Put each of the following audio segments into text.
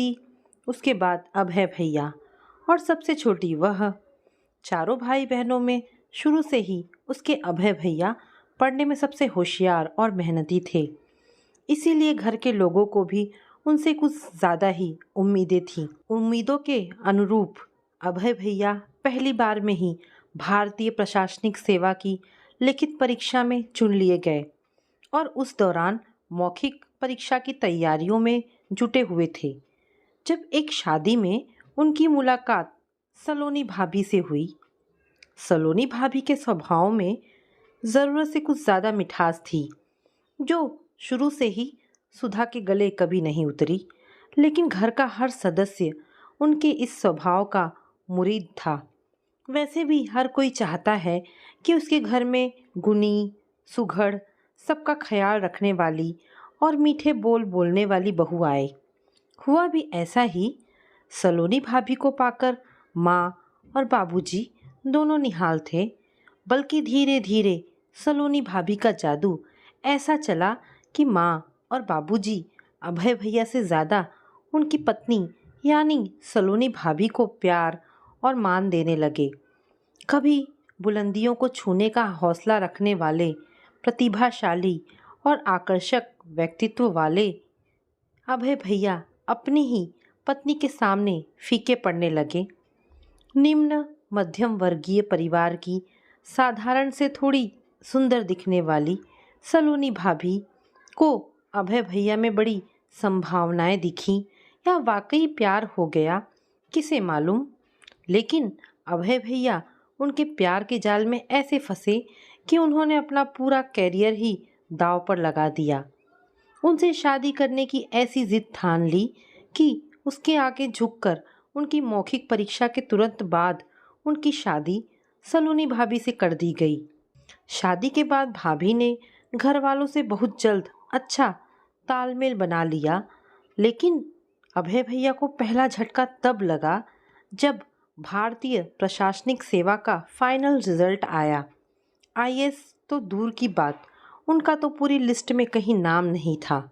दीदी, उसके बाद अभय भैया और सबसे छोटी वह। चारों भाई बहनों में शुरू से ही उसके अभय भैया पढ़ने में सबसे होशियार और मेहनती थे। इसीलिए घर के लोगों को भी उनसे कुछ ज़्यादा ही उम्मीदें थीं। उम्मीदों के अनुरूप अभय भैया पहली बार में ही भारतीय प्रशासनिक सेवा की लिखित परीक्षा में चुन लिए गए और उस दौरान मौखिक परीक्षा की तैयारियों में जुटे हुए थे जब एक शादी में उनकी मुलाकात सलोनी भाभी से हुई। सलोनी भाभी के स्वभाव में ज़रूरत से कुछ ज़्यादा मिठास थी, जो शुरू से ही सुधा के गले कभी नहीं उतरी, लेकिन घर का हर सदस्य उनके इस स्वभाव का मुरीद था। वैसे भी हर कोई चाहता है कि उसके घर में गुणी, सुघड़, सबका ख्याल रखने वाली और मीठे बोल बोलने वाली बहू आए। हुआ भी ऐसा ही। सलोनी भाभी को पाकर माँ और बाबूजी दोनों निहाल थे, बल्कि धीरे धीरे सलोनी भाभी का जादू ऐसा चला कि माँ और बाबूजी अभय भैया से ज़्यादा उनकी पत्नी यानी सलोनी भाभी को प्यार और मान देने लगे। कभी बुलंदियों को छूने का हौसला रखने वाले, प्रतिभाशाली और आकर्षक व्यक्तित्व वाले अभय भैया अपनी ही पत्नी के सामने फीके पड़ने लगे। निम्न मध्यम वर्गीय परिवार की साधारण से थोड़ी सुंदर दिखने वाली सलोनी भाभी को अभय भैया में बड़ी संभावनाएं दिखी या वाकई प्यार हो गया, किसे मालूम। लेकिन अभय भैया उनके प्यार के जाल में ऐसे फंसे कि उन्होंने अपना पूरा कैरियर ही दांव पर लगा दिया। उनसे शादी करने की ऐसी जिद ठान ली कि उसके आगे झुककर उनकी मौखिक परीक्षा के तुरंत बाद उनकी शादी सलोनी भाभी से कर दी गई। शादी के बाद भाभी ने घर वालों से बहुत जल्द अच्छा तालमेल बना लिया, लेकिन अभय भैया को पहला झटका तब लगा जब भारतीय प्रशासनिक सेवा का फाइनल रिजल्ट आया। आईएएस तो दूर की बात, उनका तो पूरी लिस्ट में कहीं नाम नहीं था।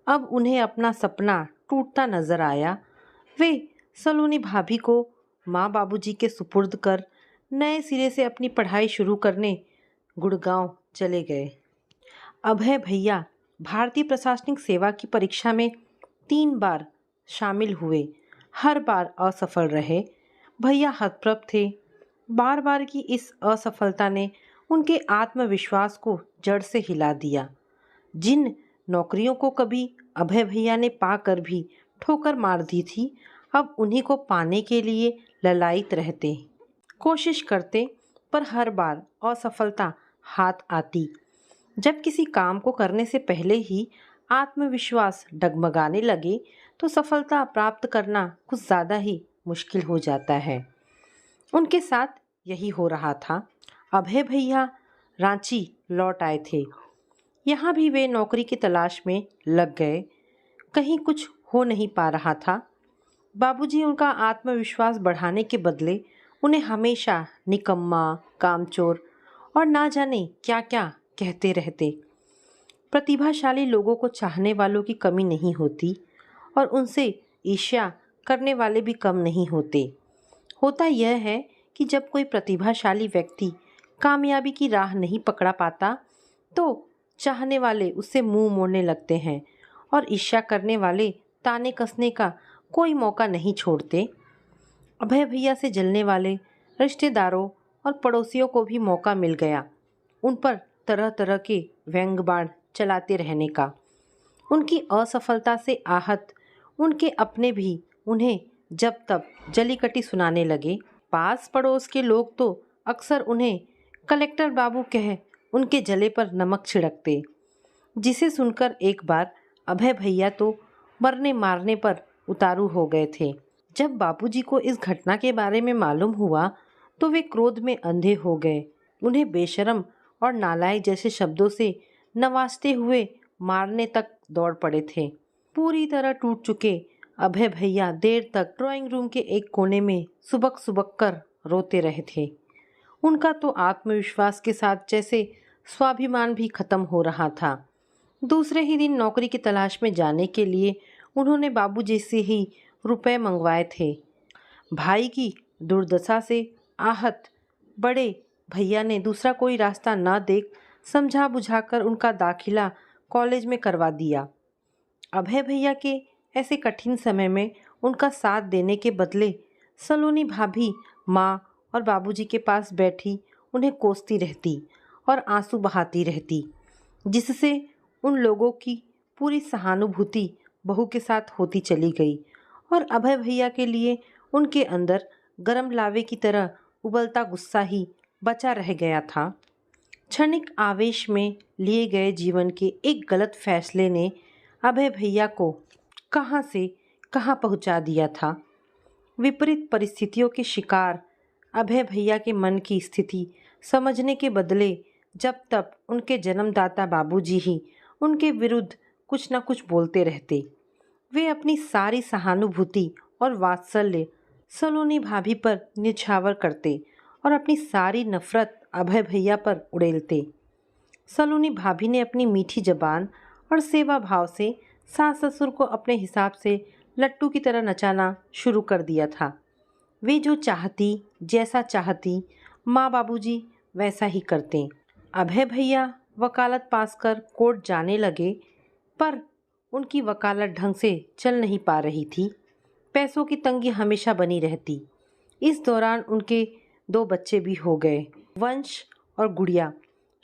अब उन्हें अपना सपना टूटता नजर आया। वे सलोनी भाभी को माँ बाबूजी के सुपुर्द कर नए सिरे से अपनी पढ़ाई शुरू करने गुड़गांव चले गए। अभय भैया भारतीय प्रशासनिक सेवा की परीक्षा में 3 बार शामिल हुए, हर बार असफल रहे। भैया हतप्रभ थे। बार बार की इस असफलता ने उनके आत्मविश्वास को जड़ से हिला दिया। जिन नौकरियों को कभी अभय भैया ने पाकर भी ठोकर मार दी थी, अब उन्हीं को पाने के लिए ललायित रहते, कोशिश करते, पर हर बार असफलता हाथ आती। जब किसी काम को करने से पहले ही आत्मविश्वास डगमगाने लगे तो सफलता प्राप्त करना कुछ ज़्यादा ही मुश्किल हो जाता है। उनके साथ यही हो रहा था। अभय भैया रांची लौट आए थे। यहाँ भी वे नौकरी की तलाश में लग गए। कहीं कुछ हो नहीं पा रहा था। बाबूजी उनका आत्मविश्वास बढ़ाने के बदले उन्हें हमेशा निकम्मा, कामचोर और ना जाने क्या क्या कहते रहते। प्रतिभाशाली लोगों को चाहने वालों की कमी नहीं होती और उनसे ईर्ष्या करने वाले भी कम नहीं होते। होता यह है कि जब कोई प्रतिभाशाली व्यक्ति कामयाबी की राह नहीं पकड़ा पाता तो चाहने वाले उससे मुंह मोड़ने लगते हैं और ईर्ष्या करने वाले ताने कसने का कोई मौका नहीं छोड़ते। अभय भैया से जलने वाले रिश्तेदारों और पड़ोसियों को भी मौका मिल गया उन पर तरह तरह के व्यंग बाण चलाते रहने का। उनकी असफलता से आहत उनके अपने भी उन्हें जब तब जलीकटी सुनाने लगे। पास पड़ोस के लोग तो अक्सर उन्हें कलेक्टर बाबू कह उनके जले पर नमक छिड़कते, जिसे सुनकर एक बार अभय भैया तो मरने मारने पर उतारू हो गए थे। जब बाबूजी को इस घटना के बारे में मालूम हुआ तो वे क्रोध में अंधे हो गए। उन्हें बेशरम और नालायक जैसे शब्दों से नवाजते हुए मारने तक दौड़ पड़े थे। पूरी तरह टूट चुके अभय भैया देर तक ड्राइंग रूम के एक कोने में सुबक सुबक कर रोते रहे थे। उनका तो आत्मविश्वास के साथ जैसे स्वाभिमान भी खत्म हो रहा था। दूसरे ही दिन नौकरी की तलाश में जाने के लिए उन्होंने बाबूजी से ही रुपए मंगवाए थे। भाई की दुर्दशा से आहत बड़े भैया ने दूसरा कोई रास्ता न देख समझा बुझाकर उनका दाखिला कॉलेज में करवा दिया। अभय भैया के ऐसे कठिन समय में उनका साथ देने के बदले सलोनी भाभी माँ और बाबूजी के पास बैठी उन्हें कोसती रहती और आंसू बहाती रहती, जिससे उन लोगों की पूरी सहानुभूति बहू के साथ होती चली गई और अभय भैया के लिए उनके अंदर गरम लावे की तरह उबलता गुस्सा ही बचा रह गया था। क्षणिक आवेश में लिए गए जीवन के एक गलत फैसले ने अभय भैया को कहां से कहां पहुंचा दिया था। विपरीत परिस्थितियों के शिकार अभय भैया के मन की स्थिति समझने के बदले जब तब उनके जन्मदाता बाबूजी ही उनके विरुद्ध कुछ न कुछ बोलते रहते। वे अपनी सारी सहानुभूति और वात्सल्य सलोनी भाभी पर निछावर करते और अपनी सारी नफरत अभय भैया पर उड़ेलते। सलोनी भाभी ने अपनी मीठी जबान और सेवा भाव से सास ससुर को अपने हिसाब से लट्टू की तरह नचाना शुरू कर दिया था। वे जो चाहती जैसा चाहती माँ बाबूजी वैसा ही करते। अभय भैया वकालत पास कर कोर्ट जाने लगे, पर उनकी वकालत ढंग से चल नहीं पा रही थी। पैसों की तंगी हमेशा बनी रहती। इस दौरान उनके 2 बच्चे भी हो गए, वंश और गुड़िया।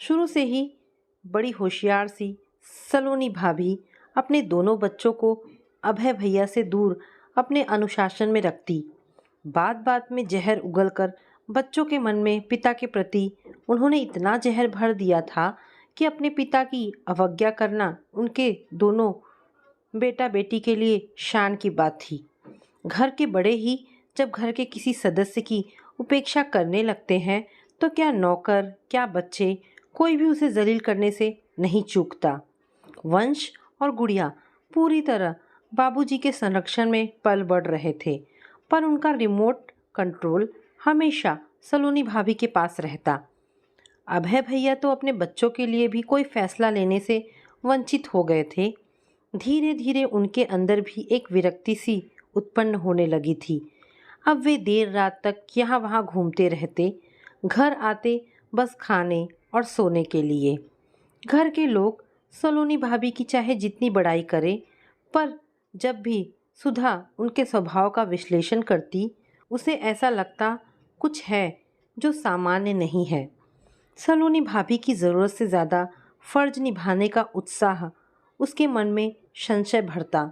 शुरू से ही बड़ी होशियार सी सलोनी भाभी अपने दोनों बच्चों को अभय भैया से दूर अपने अनुशासन में रखती। बात बात में जहर उगलकर बच्चों के मन में पिता के प्रति उन्होंने इतना जहर भर दिया था कि अपने पिता की अवज्ञा करना उनके दोनों बेटा बेटी के लिए शान की बात थी। घर के बड़े ही जब घर के किसी सदस्य की उपेक्षा करने लगते हैं तो क्या नौकर क्या बच्चे, कोई भी उसे जलील करने से नहीं चूकता। वंश और गुड़िया पूरी तरह बाबूजी के संरक्षण में पल बढ़ रहे थे, पर उनका रिमोट कंट्रोल हमेशा सलोनी भाभी के पास रहता। अभय भैया तो अपने बच्चों के लिए भी कोई फैसला लेने से वंचित हो गए थे। धीरे धीरे उनके अंदर भी एक विरक्ति सी उत्पन्न होने लगी थी। अब वे देर रात तक यहाँ वहाँ घूमते रहते, घर आते बस खाने और सोने के लिए। घर के लोग सलोनी भाभी की चाहे जितनी बड़ाई करे, पर जब भी सुधा उनके स्वभाव का विश्लेषण करती, उसे ऐसा लगता कुछ है जो सामान्य नहीं है। सलोनी भाभी की ज़रूरत से ज़्यादा फर्ज निभाने का उत्साह उसके मन में संशय भरता।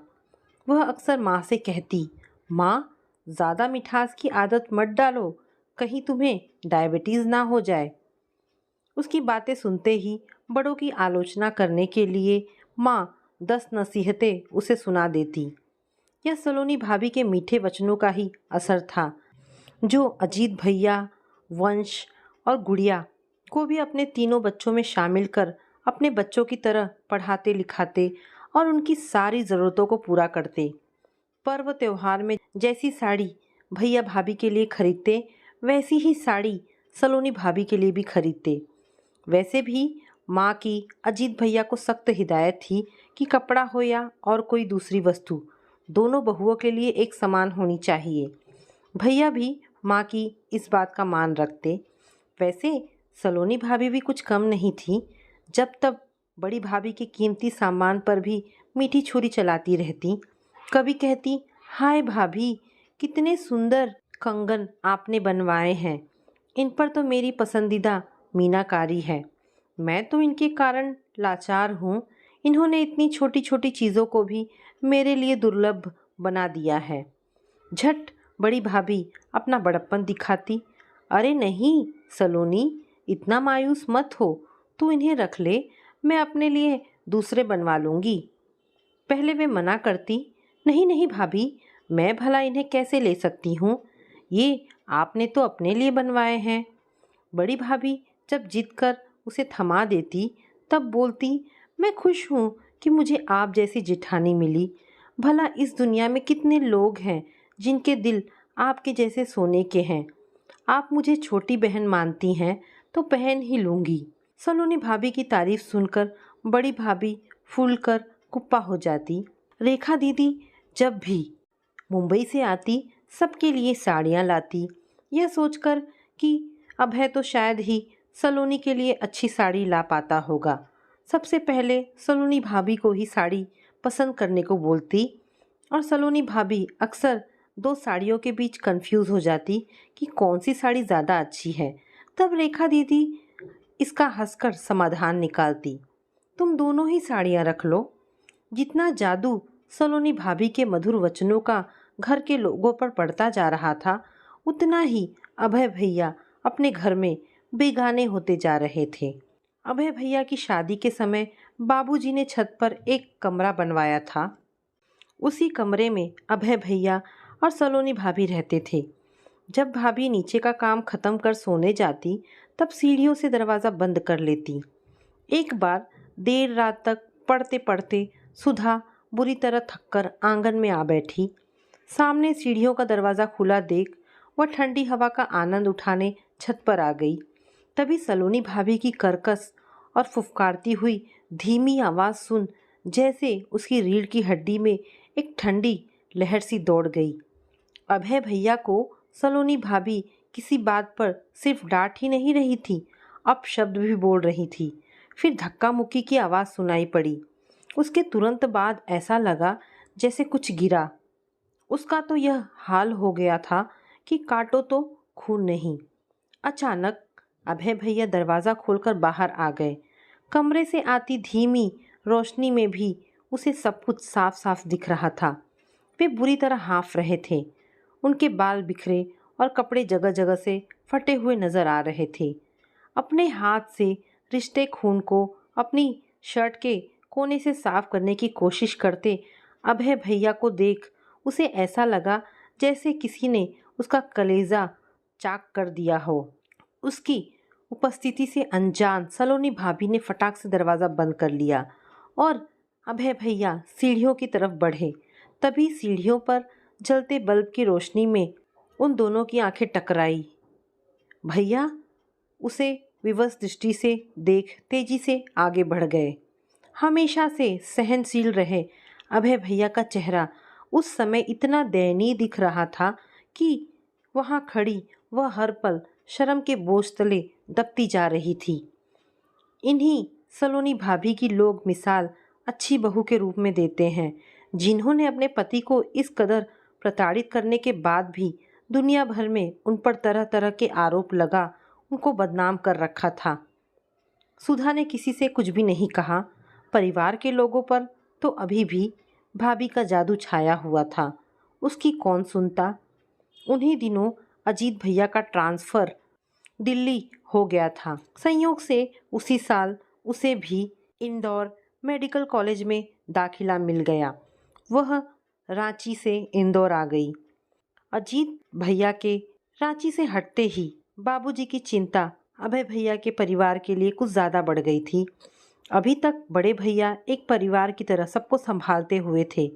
वह अक्सर माँ से कहती, माँ ज़्यादा मिठास की आदत मत डालो, कहीं तुम्हें डायबिटीज़ ना हो जाए। उसकी बातें सुनते ही बड़ों की आलोचना करने के लिए माँ 10 नसीहतें उसे सुना देती। यह सलोनी भाभी के मीठे वचनों का ही असर था, जो अजीत भैया, वंश और गुड़िया को भी अपने तीनों बच्चों में शामिल कर अपने बच्चों की तरह पढ़ाते लिखाते और उनकी सारी ज़रूरतों को पूरा करते। पर्व त्योहार में जैसी साड़ी भैया भाभी के लिए खरीदते, वैसी ही साड़ी सलोनी भाभी के लिए भी खरीदते। वैसे भी माँ की अजीत भैया को सख्त हिदायत थी कि कपड़ा हो या और कोई दूसरी वस्तु, दोनों बहुओं के लिए एक समान होनी चाहिए। भैया भी माँ की इस बात का मान रखते। वैसे सलोनी भाभी भी कुछ कम नहीं थी। जब तब बड़ी भाभी के कीमती सामान पर भी मीठी छुरी चलाती रहती। कभी कहती, हाय भाभी कितने सुंदर कंगन आपने बनवाए हैं, इन पर तो मेरी पसंदीदा मीनाकारी है। मैं तो इनके कारण लाचार हूँ, इन्होंने इतनी छोटी छोटी चीज़ों को भी मेरे लिए दुर्लभ बना दिया है। झट बड़ी भाभी अपना बड़प्पन दिखाती, अरे नहीं सलोनी, इतना मायूस मत हो, तू इन्हें रख ले, मैं अपने लिए दूसरे बनवा लूँगी। पहले वे मना करती, नहीं नहीं भाभी, मैं भला इन्हें कैसे ले सकती हूँ, ये आपने तो अपने लिए बनवाए हैं। बड़ी भाभी जब जिद कर उसे थमा देती, तब बोलती, मैं खुश हूँ कि मुझे आप जैसी जिठानी मिली। भला इस दुनिया में कितने लोग हैं जिनके दिल आपके जैसे सोने के हैं। आप मुझे छोटी बहन मानती हैं तो पहन ही लूँगी। सलोनी भाभी की तारीफ सुनकर बड़ी भाभी फूलकर कुप्पा हो जाती। रेखा दीदी जब भी मुंबई से आती सबके लिए साड़ियाँ लाती, यह सोचकर कि अभय तो शायद ही सलोनी के लिए अच्छी साड़ी ला पाता होगा। सबसे पहले सलोनी भाभी को ही साड़ी पसंद करने को बोलती और सलोनी भाभी अक्सर दो साड़ियों के बीच कंफ्यूज हो जाती कि कौन सी साड़ी ज़्यादा अच्छी है। तब रेखा दीदी इसका हंसकर समाधान निकालती, तुम दोनों ही साड़ियाँ रख लो। जितना जादू सलोनी भाभी के मधुर वचनों का घर के लोगों पर पड़ता जा रहा था, उतना ही अभय भैया अपने घर में बेगाने होते जा रहे थे। अभय भैया की शादी के समय बाबूजी ने छत पर एक कमरा बनवाया था। उसी कमरे में अभय भैया और सलोनी भाभी रहते थे। जब भाभी नीचे का काम खत्म कर सोने जाती, तब सीढ़ियों से दरवाज़ा बंद कर लेती। एक बार देर रात तक पढ़ते पढ़ते सुधा बुरी तरह थककर आंगन में आ बैठी। सामने सीढ़ियों का दरवाज़ा खुला देख वह ठंडी हवा का आनंद उठाने छत पर आ गई। तभी सलोनी भाभी की कर्कश और फुफकारती हुई धीमी आवाज़ सुन जैसे उसकी रीढ़ की हड्डी में एक ठंडी लहर सी दौड़ गई। अभय भैया को सलोनी भाभी किसी बात पर सिर्फ डांट ही नहीं रही थी, अपशब्द भी बोल रही थी। फिर धक्का मुक्की की आवाज़ सुनाई पड़ी। उसके तुरंत बाद ऐसा लगा जैसे कुछ गिरा। उसका तो यह हाल हो गया था कि काटो तो खून नहीं। अचानक अभय भैया दरवाज़ा खोलकर बाहर आ गए। कमरे से आती धीमी रोशनी में भी उसे सब कुछ साफ साफ दिख रहा था। वे बुरी तरह हाँफ रहे थे। उनके बाल बिखरे और कपड़े जगह जगह से फटे हुए नजर आ रहे थे। अपने हाथ से रिश्ते खून को अपनी शर्ट के कोने से साफ करने की कोशिश करते अभय भैया को देख उसे ऐसा लगा जैसे किसी ने उसका कलेजा चाक कर दिया हो। उसकी उपस्थिति से अनजान सलोनी भाभी ने फटाक से दरवाज़ा बंद कर लिया और अभय भैया सीढ़ियों की तरफ बढ़े। तभी सीढ़ियों पर जलते बल्ब की रोशनी में उन दोनों की आंखें टकराई। भैया उसे विवश दृष्टि से देख तेजी से आगे बढ़ गए। हमेशा से सहनशील रहे अभय भैया का चेहरा उस समय इतना दयनीय दिख रहा था कि वहाँ खड़ी वह हर पल शर्म के बोझ तले दबती जा रही थी। इन्हीं सलोनी भाभी की लोग मिसाल अच्छी बहू के रूप में देते हैं, जिन्होंने अपने पति को इस कदर प्रताड़ित करने के बाद भी दुनिया भर में उन पर तरह तरह के आरोप लगा उनको बदनाम कर रखा था। सुधा ने किसी से कुछ भी नहीं कहा। परिवार के लोगों पर तो अभी भी भाभी का जादू छाया हुआ था। उसकी कौन सुनता। उन्हीं दिनों अजीत भैया का ट्रांसफ़र दिल्ली हो गया था। संयोग से उसी साल उसे भी इंदौर मेडिकल कॉलेज में दाखिला मिल गया। वह रांची से इंदौर आ गई। अजीत भैया के रांची से हटते ही बाबूजी की चिंता अभय भैया के परिवार के लिए कुछ ज़्यादा बढ़ गई थी। अभी तक बड़े भैया एक परिवार की तरह सबको संभालते हुए थे।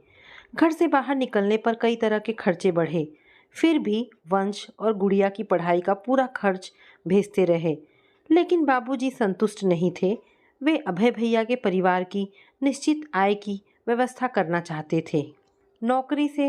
घर से बाहर निकलने पर कई तरह के खर्चे बढ़े, फिर भी वंश और गुड़िया की पढ़ाई का पूरा खर्च भेजते रहे। लेकिन बाबूजी संतुष्ट नहीं थे। वे अभय भैया के परिवार की निश्चित आय की व्यवस्था करना चाहते थे। नौकरी से